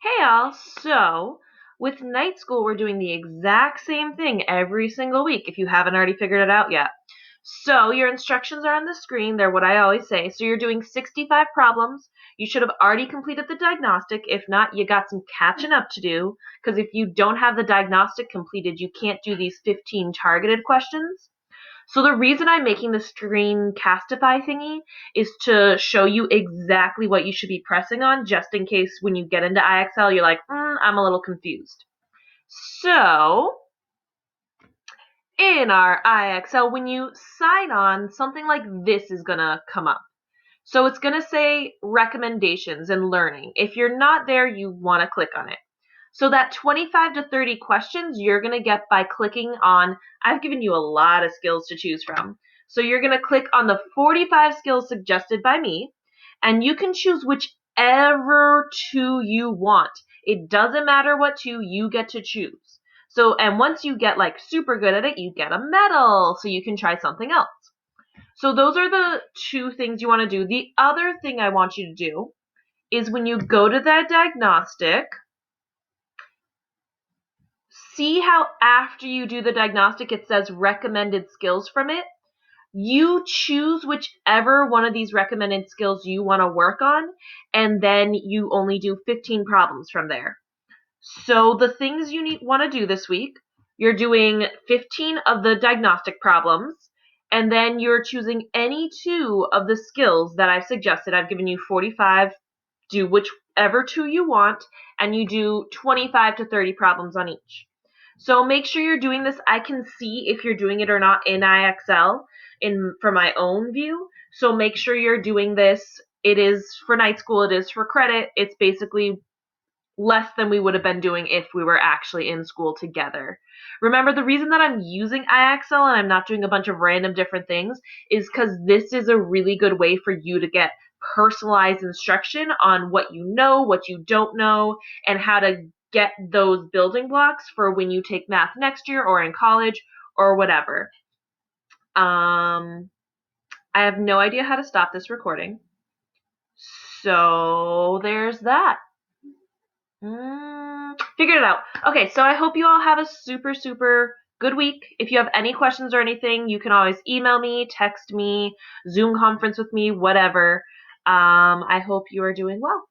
Hey all, so with night school, we're doing the exact same thing every single week if you haven't already figured it out yet. So your instructions are on the screen. They're what I always say. So you're doing 65 problems. You should have already completed the diagnostic. If not, you got some catching up to do because if you don't have the diagnostic completed, you can't do these 15 targeted questions. So the reason I'm making the screencastify thingy is to show you exactly what you should be pressing on, just in case when you get into IXL, you're like, I'm a little confused. So in our IXL, when you sign on, something like this is gonna come up. So it's gonna say recommendations and learning. If you're not there, you wanna click on it. So that 25 to 30 questions you're going to get by clicking on, I've given you a lot of skills to choose from. So you're going to click on the 45 skills suggested by me, and you can choose whichever two you want. It doesn't matter what two, you get to choose. So, and once you get like super good at it, you get a medal, so you can try something else. So those are the two things you want to do. The other thing I want you to do is when you go to that diagnostic, see how after you do the diagnostic it says recommended skills from it. You choose whichever one of these recommended skills you want to work on, and then you only do 15 problems from there. So the things you want to do this week, you're doing 15 of the diagnostic problems, and then you're choosing any two of the skills that I've suggested. I've given you 45. Do whichever two you want, and you do 25 to 30 problems on each. So make sure you're doing this. I can see if you're doing it or not in IXL for my own view. So make sure you're doing this. It is for night school. It is for credit. It's basically less than we would have been doing if we were actually in school together. Remember, the reason that I'm using IXL and I'm not doing a bunch of random different things is because this is a really good way for you to get personalized instruction on what you know, what you don't know, and how to get those building blocks for when you take math next year or in college or whatever. I have no idea how to stop this recording. So there's that. Figured it out. Okay, so I hope you all have a super, super good week. If you have any questions or anything, you can always email me, text me, Zoom conference with me, whatever. I hope you are doing well.